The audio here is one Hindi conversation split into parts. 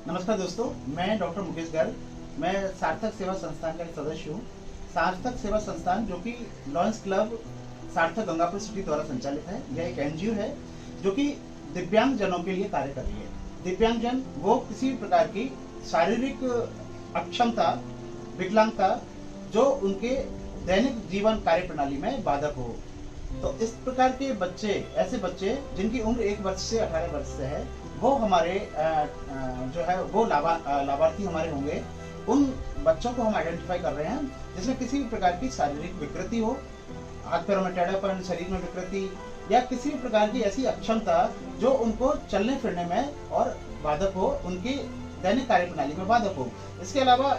नमस्कार दोस्तों, मैं डॉक्टर मुकेश गर्ग। मैं सार्थक सेवा संस्थान का एक सदस्य हूँ। सार्थक सेवा संस्थान जो कि लॉयंस क्लब सार्थक गंगापुर सिटी द्वारा संचालित है। यह एक एनजीओ है जो कि दिव्यांग जनों के लिए कार्य कर रही है। दिव्यांग जन वो किसी भी प्रकार की शारीरिक अक्षमता, विकलांगता जो उनके दैनिक जीवन कार्य प्रणाली में बाधक हो। तो इस प्रकार के बच्चे, ऐसे बच्चे जिनकी उम्र 1 वर्ष से 18 वर्ष से है, वो हमारे जो है वो लाभार्थी हमारे होंगे। उन बच्चों को हम आइडेंटिफाई कर रहे हैं जिसमें किसी भी प्रकार की शारीरिक विकृति हो, हाथ पैरों में टेढ़ापन, शरीर में विकृति या किसी भी प्रकार की ऐसी अक्षमता जो उनको चलने फिरने में और बाधक हो, उनकी दैनिक कार्य प्रणाली में बाधक हो। इसके अलावा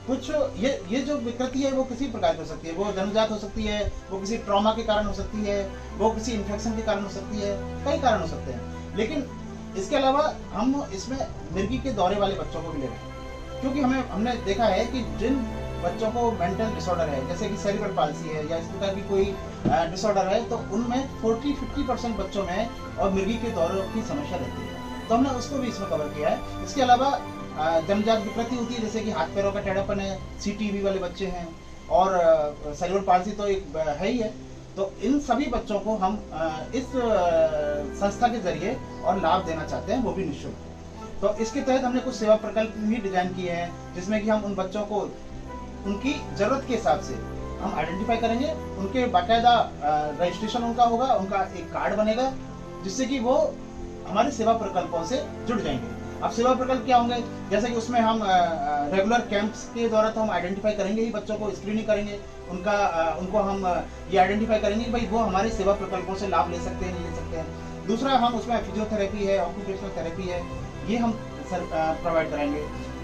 कुछ ये जो विकृति है वो किसी प्रकार की हो सकती है। वो जन्मजात हो सकती है, वो किसी ट्रॉमा के कारण हो सकती है, वो किसी इन्फेक्शन के कारण हो सकती है, कई कारण हो सकते हैं। लेकिन इसके अलावा हम इसमें मिर्गी के दौरे वाले बच्चों को भी ले रहे हैं, क्योंकि हमने देखा है कि जिन बच्चों को मेंटल डिसऑर्डर है, जैसे कि सेरिब्रल पाल्सी है या इस प्रकार की कोई डिसऑर्डर है, तो उनमें 40-50% बच्चों में और मिर्गी के दौरे की समस्या रहती है। तो हमने उसको भी इसमें कवर किया है। इसके अलावा जन्मजात विकृति होती है, जैसे कि हाथ पैरों का टेढ़ापन है, सीटीबी वाले बच्चे हैं और सेरिब्रल पाल्सी तो एक है ही है। तो इन सभी बच्चों को हम इस संस्था के जरिए और लाभ देना चाहते हैं, वो भी निःशुल्क। तो इसके तहत हमने कुछ सेवा प्रकल्प भी डिजाइन किए हैं, जिसमें कि हम उन बच्चों को उनकी जरूरत के हिसाब से हम आइडेंटिफाई करेंगे। उनके बाकायदा रजिस्ट्रेशन उनका होगा, उनका एक कार्ड बनेगा, जिससे कि वो हमारे सेवा प्रकल्पों से जुड़ जाएंगे। अब सेवा प्रकल्प क्या होंगे, जैसे कि उसमें हम रेगुलर कैंप्स के द्वारा तो हम आइडेंटिफाई करेंगे ही, बच्चों को स्क्रीनिंग करेंगे, उनको हम ये आइडेंटिफाई करेंगे कि भाई वो हमारे सेवा प्रकल्पों से लाभ ले सकते हैं, नहीं ले सकते हैं। दूसरा, हम उसमें फिजियोथेरेपी है, ऑक्यूपेशनल थेरेपी है, ये हम प्रोवाइड कराएंगे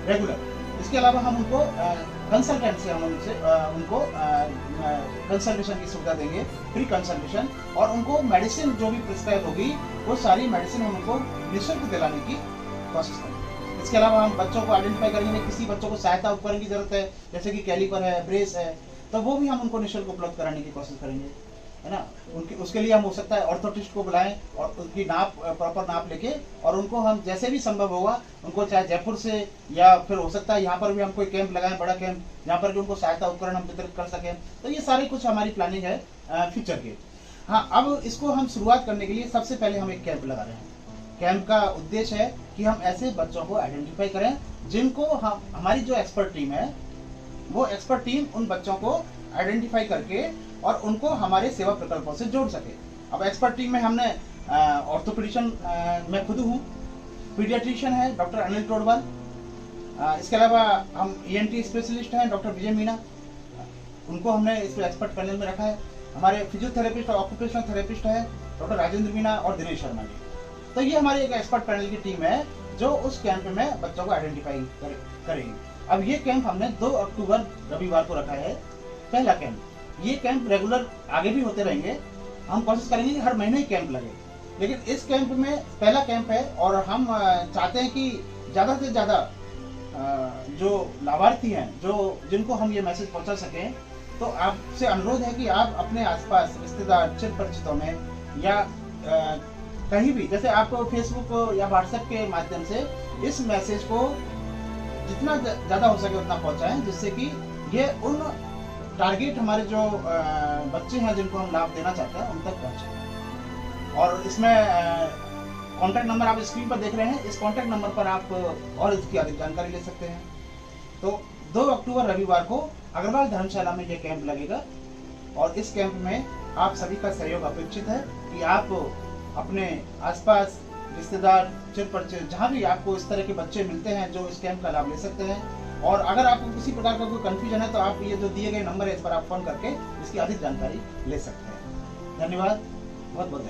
रेगुलर। इसके अलावा हम उनको कंसल्टेंट से हम उनको कंसल्टेशन की सुविधा देंगे, फ्री कंसल्टेशन, और उनको मेडिसिन जो भी प्रिस्क्राइब होगी वो सारी मेडिसिन हम उनको निःशुल्क दिलाने की कोशिश करेंगे। इसके अलावा हम बच्चों को आइडेंटिफाई करेंगे, किसी बच्चों को सहायता उपकरण की जरूरत है, जैसे कि कैलिपर है, ब्रेस है, तो वो भी हम उनको निःशुल्क उपलब्ध कराने की कोशिश करेंगे, है ना। उसके लिए हम हो सकता है ऑर्थोटिस्ट को बुलाएं और उनकी प्रॉपर नाप लेके, और उनको हम जैसे भी संभव होगा उनको, चाहे जयपुर से या फिर हो सकता है यहाँ पर भी हम कोई कैंप लगाएं, बड़ा कैंप, जहाँ पर भी उनको सहायता उपकरण हम वितरित कर सकें। तो ये सारी कुछ हमारी प्लानिंग है फ्यूचर की। हाँ, अब इसको हम शुरुआत करने के लिए सबसे पहले हम एक कैंप लगा रहे हैं। कैंप का उद्देश्य है कि हम ऐसे बच्चों को आइडेंटिफाई करें जिनको हमारी जो एक्सपर्ट टीम है, वो एक्सपर्ट टीम उन बच्चों को आइडेंटिफाई करके और उनको हमारे सेवा प्रकल्पों से जोड़ सके। अब एक्सपर्ट टीम में हमने ऑर्थोपेडिशियन, मैं खुद हूँ, पीडियाट्रिशियन है डॉक्टर अनिल टोडवाल, इसके अलावा हम ENT स्पेशलिस्ट हैं डॉक्टर विजय मीना, उनको हमने इस एक्सपर्ट पैनल में रखा है। हमारे फिजियोथेरेपिस्ट और ऑक्यूपेशनल थेरेपिस्ट है डॉक्टर राजेंद्र मीना और दिनेश शर्मा जी। तो ये हमारी एक एक्सपर्ट पैनल की टीम है जो उस कैंप में बच्चों को आइडेंटिफाई करेगी। अब ये कैंप हमने 2 अक्टूबर रविवार को रखा है, पहला कैंप। ये कैंप रेगुलर आगे भी होते रहेंगे, हम कोशिश करेंगे कि हर महीने ही कैंप लगे। लेकिन इस कैंप में पहला कैंप है और हम चाहते हैं कि ज़्यादा से ज़्यादा जो लाभार्थी हैं, जिनको हम ये मैसेज पहुंचा सकें, तो आपसे अनुरोध है कि आप अपने आसपास रिश्तेदार, चिर परिचितों में या कहीं भी, जैसे आप फेसबुक या व्हाट्सएप के माध्यम से इस मैसेज को जितना ज़्यादा हो सके उतना पहुंचाएं, जिससे कि ये उन टारगेट हमारे जो बच्चे हैं जिनको हम लाभ देना चाहते हैं उन तक पहुंचे। और इसमें कॉन्टैक्ट नंबर आप स्क्रीन पर देख रहे हैं, इस कॉन्टैक्ट नंबर पर आप और इसकी अधिक जानकारी ले सकते हैं। तो 2 अक्टूबर रविवार को अग्रवाल धर्मशाला में यह कैंप लगेगा और इस कैंप में आप सभी का सहयोग अपेक्षित है कि आप अपने आसपास रिश्तेदार, चिर परिचित, जहाँ भी आपको इस तरह के बच्चे मिलते हैं जो इस कैंप का लाभ ले सकते हैं। और अगर आपको किसी प्रकार का कोई कंफ्यूजन है तो आप ये जो दिए गए नंबर है, इस पर आप फोन करके इसकी अधिक जानकारी ले सकते हैं। धन्यवाद, बहुत बहुत।